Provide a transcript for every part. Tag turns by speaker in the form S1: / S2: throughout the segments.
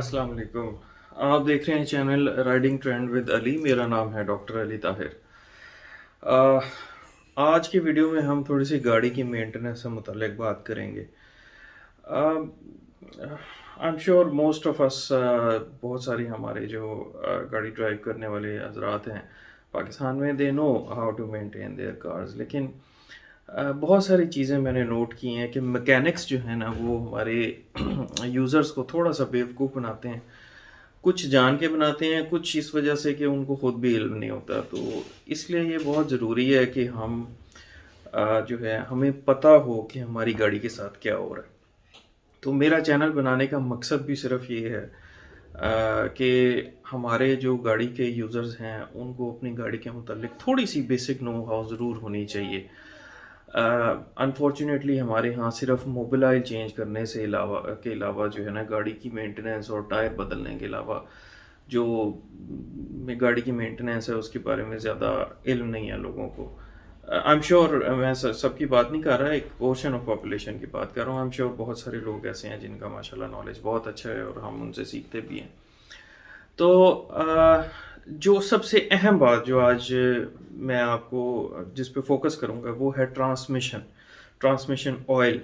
S1: अस्सलाम वालेकुम। आप देख रहे हैं channel riding trend with Ali. मेरा नाम है डॉक्टर अली ताहिर। अ, आज की वीडियो में हम थोड़ी सी गाड़ी की मेंटेनेंस से मुतल्लिक बात करेंगे। I am sure most of us, बहुत सारी हमारे जो गाड़ी ड्राइव करने वाले हजरात हैं पाकिस्तान में, they know how to maintain their cars. लेकिन बहुत सारी चीज़ें मैंने नोट की हैं कि मैकेनिक्स जो है ना वो हमारे यूज़र्स को थोड़ा सा बेवकूफ़ बनाते हैं। कुछ जान के बनाते हैं, कुछ इस वजह से कि उनको खुद भी इल्म नहीं होता। तो इसलिए ये बहुत ज़रूरी है कि हम जो है हमें पता हो कि हमारी गाड़ी के साथ क्या हो रहा है। तो मेरा चैनल बनाने का मकसद भी सिर्फ ये है कि हमारे जो गाड़ी के यूज़र्स हैं उनको अपनी गाड़ी के मुतालिक थोड़ी सी बेसिक नो हाउ ज़रूर होनी चाहिए। अनफॉर्चुनेटली हमारे यहाँ सिर्फ मोबिल चेंज करने से अलावा जो है ना, गाड़ी की मेंटेनेंस और टायर बदलने के अलावा जो गाड़ी की मेंटेनेंस है उसके बारे में ज़्यादा इल्म नहीं है लोगों को। आई एम श्योर, मैं सबकी बात नहीं कर रहा, एक पोर्शन ऑफ पॉपुलेशन की बात कर रहा हूँ। आई एम श्योर बहुत सारे लोग ऐसे हैं जिनका माशाल्लाह नॉलेज बहुत अच्छा है और हम उनसे सीखते भी हैं। तो जो सबसे अहम बात जो आज मैं आपको जिस पे फोकस करूँगा वो है ट्रांसमिशन। Transmission oil.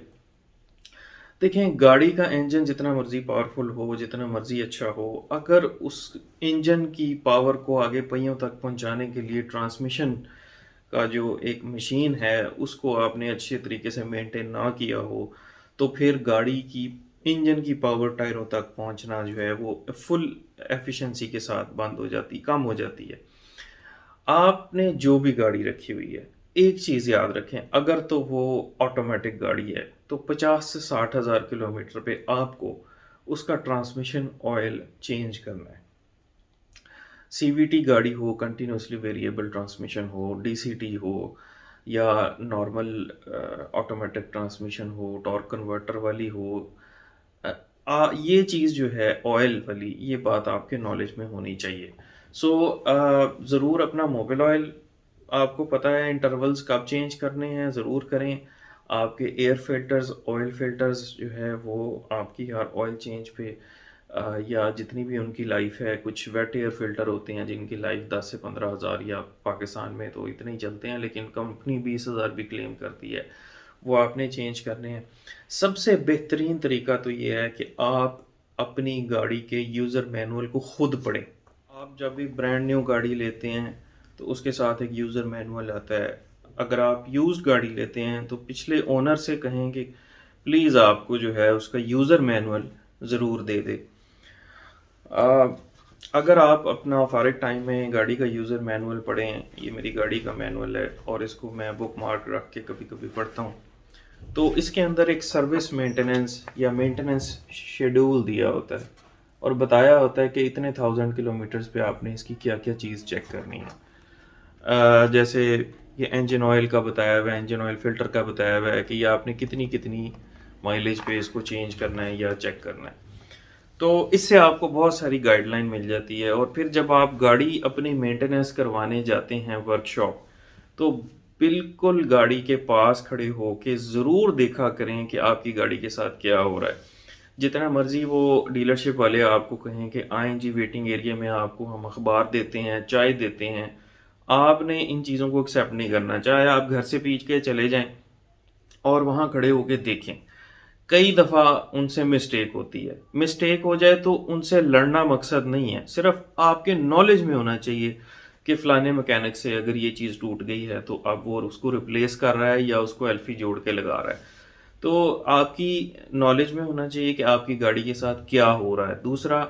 S1: देखें, गाड़ी का इंजन जितना मर्ज़ी पावरफुल हो, जितना मर्ज़ी अच्छा हो, अगर उस इंजन की पावर को आगे पहियों तक पहुंचाने के लिए ट्रांसमिशन का जो एक मशीन है उसको आपने अच्छे तरीके से मेंटेन ना किया हो, तो फिर गाड़ी की इंजन की पावर टायरों तक पहुंचना जो है वो फुल एफिशिएंसी के साथ बंद हो जाती, कम हो जाती है। आपने जो भी गाड़ी रखी हुई है, एक चीज़ याद रखें, अगर तो वो ऑटोमेटिक गाड़ी है तो 50 से 60 हज़ार किलोमीटर पे आपको उसका ट्रांसमिशन ऑयल चेंज करना है। सीवीटी गाड़ी हो, कंटिन्यूसली वेरिएबल ट्रांसमिशन हो, डीसीटी हो, या नॉर्मल ऑटोमेटिक ट्रांसमिशन हो, टॉर्क कन्वर्टर वाली हो, अ, ये चीज़ जो है ऑयल वाली, ये बात आपके नॉलेज में होनी चाहिए। सो ज़रूर अपना मोबिल ऑयल आपको पता है इंटरवल्स कब चेंज करने हैं, ज़रूर करें। आपके एयर फिल्टर्स, ऑयल फिल्टर्स जो है वो आपकी हर ऑयल चेंज पे या जितनी भी उनकी लाइफ है, कुछ वेट एयर फिल्टर होते हैं जिनकी लाइफ 10 से 15 हज़ार, या पाकिस्तान में तो इतने ही चलते हैं लेकिन कंपनी 20 हज़ार भी क्लेम करती है, वो आपने चेंज करने हैं। सबसे बेहतरीन तरीका तो ये है कि आप अपनी गाड़ी के यूज़र मैनुअल को खुद पढ़ें। आप जब भी ब्रांड न्यू गाड़ी लेते हैं तो उसके साथ एक यूज़र मैनुअल आता है। अगर आप यूज़्ड गाड़ी लेते हैं तो पिछले ओनर से कहें कि प्लीज़ आपको जो है उसका यूज़र मैनुअल ज़रूर दे दे। अ, अगर आप अपना फ़ारिग टाइम में गाड़ी का यूज़र मैनुअल पढ़ें, ये मेरी गाड़ी का मैनुअल है और इसको मैं बुक मार्क रख के कभी कभी पढ़ता हूँ, तो इसके अंदर एक सर्विस मेंटेनेंस या मेंटेनेंस शेड्यूल दिया होता है और बताया होता है कि इतने 1000 किलोमीटर्स पे आपने इसकी क्या क्या चीज़ चेक करनी है। जैसे ये इंजन ऑयल का बताया हुआ है, इंजन ऑयल फ़िल्टर का बताया हुआ है कि ये आपने कितनी कितनी माइलेज पे इसको चेंज करना है या चेक करना है। तो इससे आपको बहुत सारी गाइडलाइन मिल जाती है और फिर जब आप गाड़ी अपनी मेंटेनेंस करवाने जाते हैं वर्कशॉप, तो बिल्कुल गाड़ी के पास खड़े होके ज़रूर देखा करें कि आपकी गाड़ी के साथ क्या हो रहा है। जितना मर्ज़ी वो डीलरशिप वाले आपको कहें कि आएँ जी वेटिंग एरिया में आपको हम अखबार देते हैं, चाय देते हैं, आपने इन चीज़ों को एक्सेप्ट नहीं करना। चाहे आप घर से पीछ के चले जाएँ और वहाँ खड़े होके देखें। कई दफ़ा उनसे मिस्टेक होती है। मिस्टेक हो जाए तो उनसे लड़ना मकसद नहीं है, सिर्फ़ आपके नॉलेज में होना चाहिए कि फ़लाने मैकेनिक से अगर ये चीज़ टूट गई है तो अब वो उसको रिप्लेस कर रहा है या उसको एल्फ़ी जोड़ के लगा रहा है। तो आपकी नॉलेज में होना चाहिए कि आपकी गाड़ी के साथ क्या हो रहा है। दूसरा,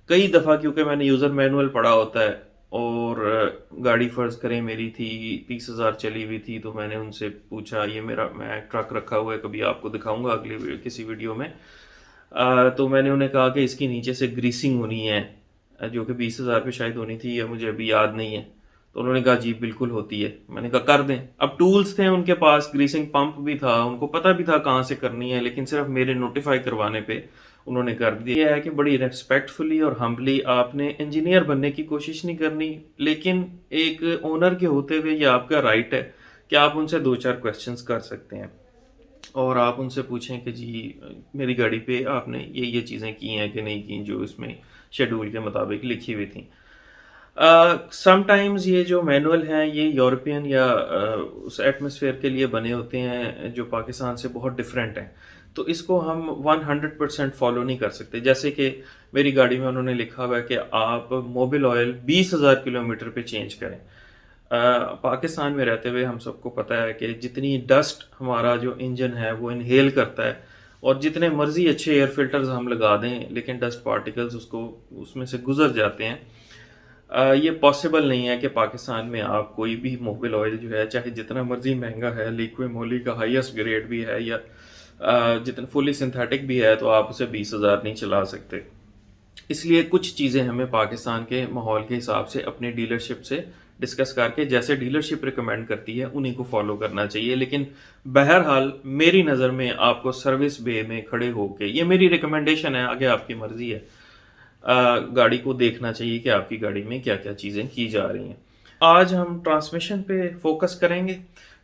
S1: कई दफ़ा क्योंकि मैंने यूज़र मैनुअल पढ़ा होता है और गाड़ी फ़र्ज़ करें मेरी थी 30,000 चली हुई थी, तो मैंने उनसे पूछा, ये मेरा मैं ट्रक रखा हुआ है, कभी आपको दिखाऊँगा अगली किसी वीडियो में। तो मैंने उन्हें कहा कि इसकी नीचे से ग्रीसिंग होनी है, जो कि 20,000 पे शायद होनी थी या मुझे अभी याद नहीं है। तो उन्होंने कहा जी बिल्कुल होती है। मैंने कहा कर दें। अब टूल्स थे उनके पास, ग्रीसिंग पंप भी था, उनको पता भी था कहाँ से करनी है, लेकिन सिर्फ मेरे नोटिफाई करवाने पे उन्होंने कर दिया। ये है कि बड़ी रेस्पेक्टफुली और हम्बली आपने इंजीनियर बनने की कोशिश नहीं करनी, लेकिन एक ओनर के होते हुए ये आपका राइट है कि आप उनसे दो चार क्वेश्चंस कर सकते हैं। और आप उनसे पूछें कि जी मेरी गाड़ी पे आपने ये चीज़ें की हैं कि नहीं की जो इसमें शेड्यूल के मुताबिक लिखी हुई थी। समटाइम्स ये जो मैनुअल हैं ये यूरोपियन या उस एटमॉस्फेयर के लिए बने होते हैं जो पाकिस्तान से बहुत डिफरेंट हैं। तो इसको हम 100% फॉलो नहीं कर सकते। जैसे कि मेरी गाड़ी में उन्होंने लिखा हुआ है कि आप मोबिल ऑयल 20,000 किलोमीटर पे चेंज करें। पाकिस्तान में रहते हुए हम सबको पता है कि जितनी डस्ट हमारा जो इंजन है वो इनहेल करता है, और जितने मर्जी अच्छे एयर फिल्टर्स हम लगा दें लेकिन डस्ट पार्टिकल्स उसको उसमें से गुजर जाते हैं। ये पॉसिबल नहीं है कि पाकिस्तान में आप कोई भी मोबिल ऑयल जो है चाहे जितना मर्जी महंगा है, लिक्विड मोली का हाईएस्ट ग्रेड भी है या जितना फुली सिंथेटिक भी है, तो आप उसे 20,000 नहीं चला सकते। इसलिए कुछ चीज़ें हमें पाकिस्तान के माहौल के हिसाब से अपनी डीलरशिप से डिस्कस करके जैसे डीलरशिप रिकमेंड करती है उन्हीं को फॉलो करना चाहिए। लेकिन बहरहाल मेरी नज़र में आपको सर्विस बे में खड़े होके, ये मेरी रिकमेंडेशन है, आगे आपकी मर्जी है, गाड़ी को देखना चाहिए कि आपकी गाड़ी में क्या क्या चीज़ें की जा रही हैं। आज हम ट्रांसमिशन पे फोकस करेंगे।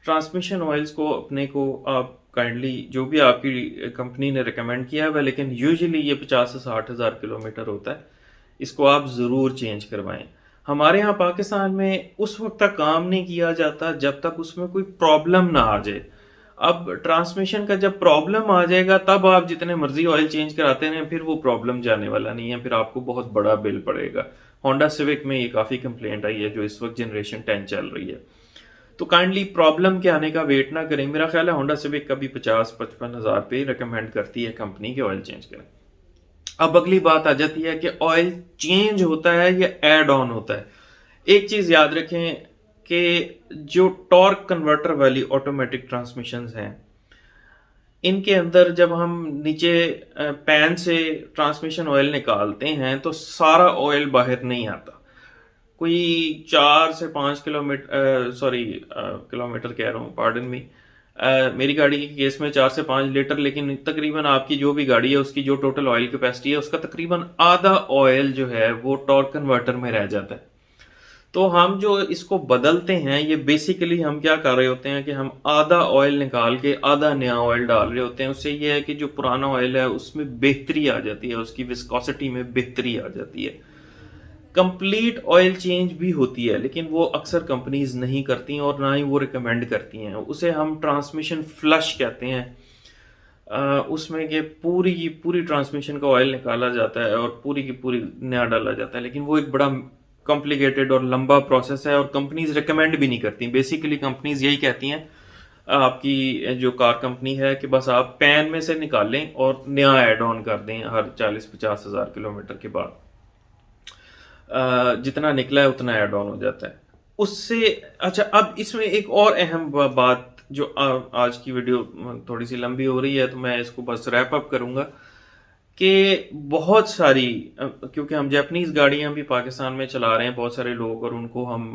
S1: ट्रांसमिशन ऑयल्स को अपने को आप काइंडली जो भी आपकी कंपनी ने रिकमेंड किया है, लेकिन यूजुअली ये 50 से 60,000 किलोमीटर होता है, इसको आप ज़रूर चेंज करवाएं। हमारे यहाँ पाकिस्तान में उस वक्त तक काम नहीं किया जाता जब तक उसमें कोई प्रॉब्लम ना आ जाए। अब ट्रांसमिशन का जब प्रॉब्लम आ जाएगा तब आप जितने मर्जी ऑयल चेंज कराते हैं, फिर वो प्रॉब्लम जाने वाला नहीं है, फिर आपको बहुत बड़ा बिल पड़ेगा। होंडा सिविक में ये काफ़ी कंप्लेंट आई है जो इस वक्त जनरेशन 10 चल रही है। तो काइंडली प्रॉब्लम के आने का वेट ना करें। मेरा ख्याल है होंडा सिविक कभी 50-55 हज़ार पे रिकमेंड करती है कंपनी के ऑयल चेंज करें। अब अगली बात आ जाती है कि ऑयल चेंज होता है या एड ऑन होता है। एक चीज़ याद रखें कि जो टॉर्क कन्वर्टर वाली ऑटोमेटिक ट्रांसमिशंस हैं, इनके अंदर जब हम नीचे पैन से ट्रांसमिशन ऑयल निकालते हैं तो सारा ऑयल बाहर नहीं आता। कोई 4 से 5 किलोमीटर, सॉरी किलोमीटर कह रहा हूँ, पार्डन मी, मेरी गाड़ी के केस में 4 से 5 लीटर, लेकिन तकरीबन आपकी जो भी गाड़ी है उसकी जो टोटल ऑयल कैपेसिटी है उसका तकरीबन आधा ऑयल जो है वो टॉर्क कन्वर्टर में रह जाता है। तो हम जो इसको बदलते हैं ये बेसिकली हम क्या कर रहे होते हैं कि हम आधा ऑयल निकाल के आधा नया ऑयल डाल रहे होते हैं। उससे ये है कि जो पुराना ऑयल है उसमें बेहतरी आ जाती है, उसकी विस्कोसिटी में बेहतरी आ जाती है। कंप्लीट ऑयल चेंज भी होती है लेकिन वो अक्सर कंपनीज नहीं करती और ना ही वो रिकमेंड करती हैं। उसे हम ट्रांसमिशन फ्लश कहते हैं। उसमें कि पूरी की पूरी ट्रांसमिशन का ऑयल निकाला जाता है और पूरी की पूरी नया डाला जाता है, लेकिन वो एक बड़ा कॉम्प्लिकेटेड और लंबा प्रोसेस है और कंपनीज रिकमेंड भी नहीं करती। बेसिकली कंपनीज यही कहती हैं आपकी जो कार कंपनी है कि बस आप पैन में से निकालें और नया ऐड ऑन कर दें हर 40-50 हज़ार किलोमीटर के बाद। जितना निकला है उतना ऐड ऑन हो जाता है उससे। अच्छा, अब इसमें एक और अहम बात जो आज की वीडियो थोड़ी सी लंबी हो रही है तो मैं इसको बस रैप अप करूंगा कि बहुत सारी क्योंकि हम जापानीज गाड़ियां भी पाकिस्तान में चला रहे हैं बहुत सारे लोग, और उनको हम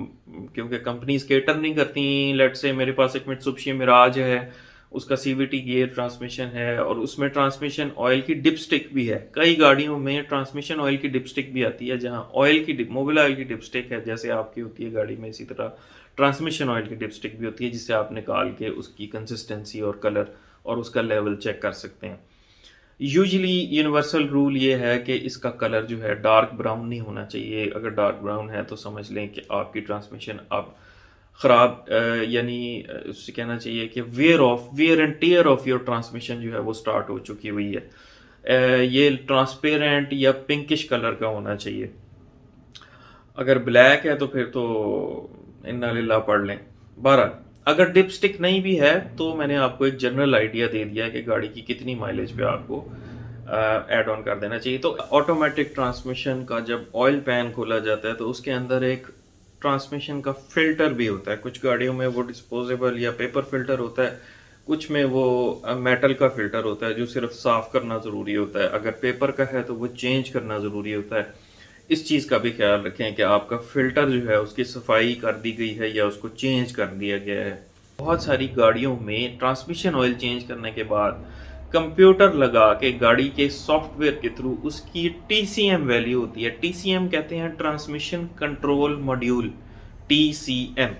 S1: क्योंकि कंपनीज केटर नहीं करती। लेट से मेरे पास एक मित्सुबिशी मिराज है, उसका सीवीटी गियर ट्रांसमिशन है और उसमें ट्रांसमिशन ऑयल की डिपस्टिक भी है। कई गाड़ियों में ट्रांसमिशन ऑयल की डिपस्टिक भी आती है, जहां ऑयल की मोबिल ऑयल की डिपस्टिक है जैसे आपकी होती है गाड़ी में, इसी तरह ट्रांसमिशन ऑयल की डिपस्टिक भी होती है जिससे आप निकाल के उसकी कंसिस्टेंसी और कलर और उसका लेवल चेक कर सकते हैं। यूजुअली यूनिवर्सल रूल ये है कि इसका कलर जो है डार्क ब्राउन नहीं होना चाहिए। अगर डार्क ब्राउन है तो समझ लें कि आपकी ट्रांसमिशन अब ख़राब, यानी उससे कहना चाहिए कि wear and tear of your transmission जो है वो स्टार्ट हो चुकी हुई है। ये ट्रांसपेरेंट या पिंकिश कलर का होना चाहिए। अगर ब्लैक है तो फिर तो इन्ना लिल्लाह पढ़ लें। 12 अगर डिपस्टिक नहीं भी है तो मैंने आपको एक जनरल आइडिया दे दिया है कि गाड़ी की कितनी माइलेज पे आपको ऐड ऑन कर देना चाहिए। तो ऑटोमेटिक ट्रांसमिशन का जब ऑयल पैन खोला जाता है तो उसके अंदर एक ट्रांसमिशन का फिल्टर भी होता है। कुछ गाड़ियों में वो डिस्पोजेबल या पेपर फिल्टर होता है, कुछ में वो मेटल का फिल्टर होता है जो सिर्फ साफ करना ज़रूरी होता है। अगर पेपर का है तो वो चेंज करना ज़रूरी होता है। इस चीज़ का भी ख्याल रखें कि आपका फ़िल्टर जो है उसकी सफाई कर दी गई है या उसको चेंज कर दिया गया है। बहुत सारी गाड़ियों में ट्रांसमिशन ऑयल चेंज करने के बाद कंप्यूटर लगा के गाड़ी के सॉफ्टवेयर के थ्रू उसकी TCM वैल्यू होती है। TCM कहते हैं ट्रांसमिशन कंट्रोल मॉड्यूल, TCM।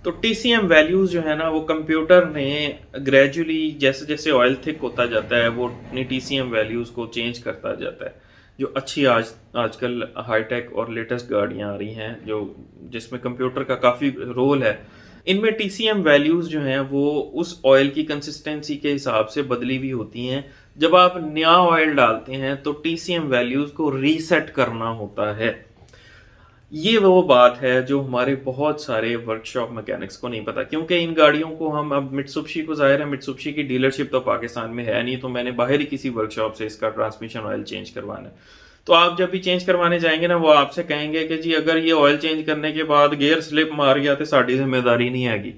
S1: तो टीसीएम वैल्यूज़ जो है ना वो कंप्यूटर ने ग्रेजुअली जैसे जैसे ऑयल थिक होता जाता है वो अपनी टीसीएम वैल्यूज़ को चेंज करता जाता है। जो अच्छी आजकल हाईटेक और लेटेस्ट गाड़ियाँ आ रही हैं जो जिसमें कंप्यूटर का काफ़ी रोल है, इनमें टीसीएम वैल्यूज़ जो हैं वो उस ऑयल की कंसिस्टेंसी के हिसाब से बदली हुई होती हैं। जब आप नया ऑयल डालते हैं तो टीसीएम वैल्यूज़ को रीसेट करना होता है। ये वो बात है जो हमारे बहुत सारे वर्कशॉप मैकेनिक्स को नहीं पता, क्योंकि इन गाड़ियों को हम अब मित्सुबिशी को ज़ाहिर है मित्सुबिशी की डीलरशिप तो पाकिस्तान में है नहीं, तो मैंने बाहर ही किसी वर्कशॉप से इसका ट्रांसमिशन ऑयल चेंज करवाना है। तो आप जब भी चेंज करवाने जाएंगे ना वो आपसे कहेंगे कि जी अगर ये ऑयल चेंज करने के बाद गियर स्लिप मार गया तो साड़ी जिम्मेदारी नहीं हैगी।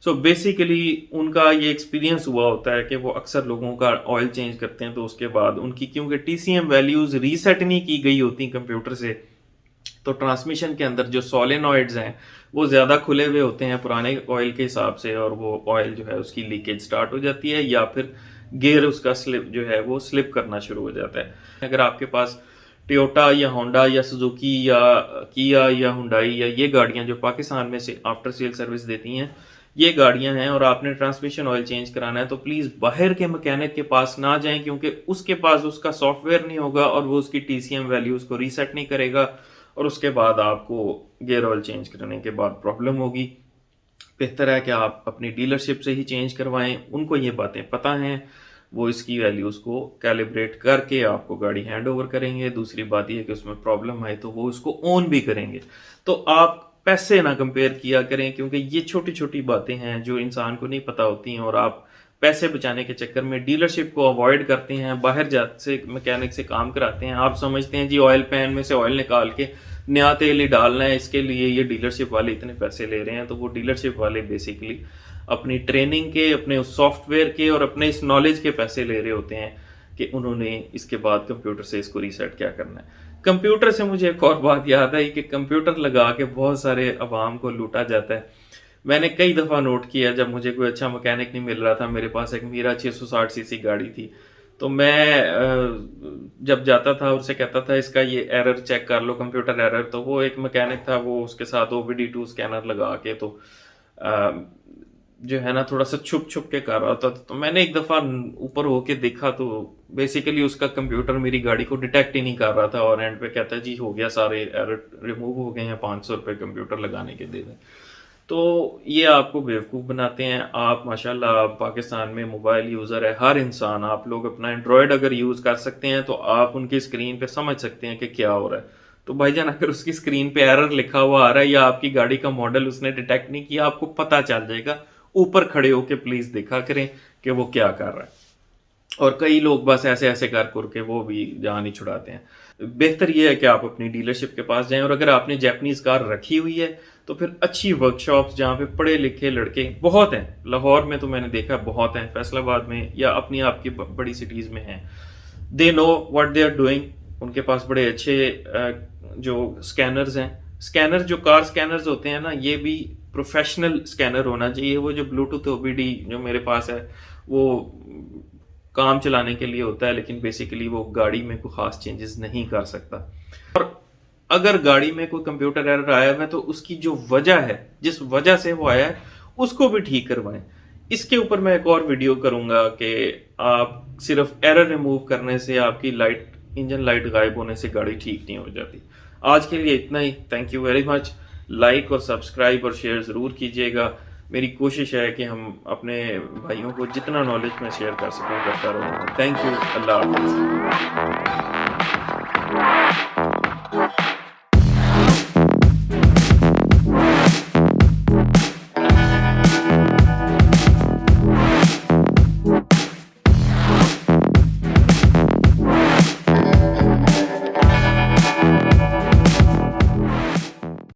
S1: सो बेसिकली उनका ये एक्सपीरियंस हुआ होता है कि वो अक्सर लोगों का ऑयल चेंज करते हैं तो उसके बाद उनकी क्योंकि टीसीएम वैल्यूज़ रीसेट नहीं की गई होती कंप्यूटर से, तो ट्रांसमिशन के अंदर जो सोलेनॉइड्स हैं वो ज़्यादा खुले हुए होते हैं पुराने ऑयल के हिसाब से, और वो ऑयल जो है उसकी लीकेज स्टार्ट हो जाती है या फिर गियर उसका स्लिप जो है वो स्लिप करना शुरू हो जाता है। अगर आपके पास टोयोटा या होंडा या सुजुकी या किया या हुंडई या ये गाड़ियां जो पाकिस्तान में से आफ्टर सेल सर्विस देती हैं, ये गाड़ियां हैं और आपने ट्रांसमिशन ऑयल चेंज कराना है तो प्लीज़ बाहर के मैकेनिक के पास ना जाएं, क्योंकि उसके पास उसका सॉफ्टवेयर नहीं होगा और वो उसकी टीसीएम वैल्यूज़ को रीसेट नहीं करेगा और उसके बाद आपको गियर ऑयल चेंज करने के बाद प्रॉब्लम होगी। बेहतर है कि आप अपनी डीलरशिप से ही चेंज करवाएं, उनको ये बातें पता हैं, वो इसकी वैल्यूज़ को कैलिब्रेट करके आपको गाड़ी हैंड ओवर करेंगे। दूसरी बात यह कि उसमें प्रॉब्लम आए तो वो उसको ऑन भी करेंगे। तो आप पैसे ना कंपेयर किया करें, क्योंकि ये छोटी छोटी बातें हैं जो इंसान को नहीं पता होती हैं और आप पैसे बचाने के चक्कर में डीलरशिप को अवॉइड करते हैं, बाहर जाते से मैकेनिक से काम कराते हैं। आप समझते हैं जी ऑयल पैन में से ऑयल निकाल के नया तेल ही डालना है, इसके लिए ये डीलरशिप वाले इतने पैसे ले रहे हैं। तो वो डीलरशिप वाले बेसिकली अपनी ट्रेनिंग के, अपने उस सॉफ्टवेयर के और अपने इस नॉलेज के पैसे ले रहे होते हैं कि उन्होंने इसके बाद कंप्यूटर से इसको रीसेट क्या करना है। कंप्यूटर से मुझे एक और बात याद आई कि कंप्यूटर लगा के बहुत सारे अवाम को लूटा जाता है। मैंने कई दफ़ा नोट किया जब मुझे कोई अच्छा मैकेनिक नहीं मिल रहा था, मेरे पास एक मीरा 660 सीसी गाड़ी थी, तो मैं जब जाता था उससे कहता था इसका ये एरर चेक कर लो, कंप्यूटर एरर। तो वो एक मैकेनिक था, वो उसके साथ OBD2 स्कैनर लगा के तो जो है ना थोड़ा सा छुप छुप के कर रहा था। तो मैंने एक दफ़ा ऊपर होके देखा तो बेसिकली उसका कंप्यूटर मेरी गाड़ी को डिटेक्ट ही नहीं कर रहा था और एंड पे कहता है जी हो गया, सारे एरर रिमूव हो गए हैं, 500 रुपये कंप्यूटर लगाने के दे दें। तो ये आपको बेवकूफ़ बनाते हैं। आप माशाल्लाह पाकिस्तान में मोबाइल यूज़र है हर इंसान, आप लोग अपना एंड्रॉयड अगर यूज़ कर सकते हैं तो आप उनकी स्क्रीन पे समझ सकते हैं कि क्या हो रहा है। तो भाईजान अगर उसकी स्क्रीन पे एरर लिखा हुआ आ रहा है या आपकी गाड़ी का मॉडल उसने डिटेक्ट नहीं किया, आपको पता चल जाएगा। ऊपर खड़े होके प्लीज़ देखा करें कि वो क्या कर रहा है। और कई लोग बस ऐसे ऐसे कर के वो भी जान ही छुड़ाते हैं। बेहतर ये है कि आप अपनी डीलरशिप के पास जाएं, और अगर आपने जैपनीज़ कार रखी हुई है तो फिर अच्छी वर्कशॉप्स जहाँ पे पढ़े लिखे लड़के बहुत हैं, लाहौर में तो मैंने देखा बहुत हैं, फैसलाबाद में या अपनी आपकी बड़ी सिटीज़ में हैं। They know what they are doing. उनके पास बड़े अच्छे जो स्कैनर्स हैं, स्कैनर जो कार स्कैनर्स होते हैं ना, ये भी प्रोफेशनल स्कैनर होना चाहिए। वो जो ब्लूटूथ OBD जो मेरे पास है वो काम चलाने के लिए होता है, लेकिन बेसिकली वो गाड़ी में कोई ख़ास चेंजेस नहीं कर सकता। और अगर गाड़ी में कोई कंप्यूटर एरर आया हुआ है तो उसकी जो वजह है, जिस वजह से वो आया है, उसको भी ठीक करवाएं। इसके ऊपर मैं एक और वीडियो करूंगा कि आप सिर्फ एरर रिमूव करने से, आपकी लाइट, इंजन लाइट गायब होने से गाड़ी ठीक नहीं हो जाती। आज के लिए इतना ही। Thank you very much. Like और सब्सक्राइब और शेयर ज़रूर कीजिएगा। मेरी कोशिश है कि हम अपने भाइयों को जितना नॉलेज मैं शेयर कर सकूँ करता रहूँ। Thank you. अल्लाह हाफ़िज़।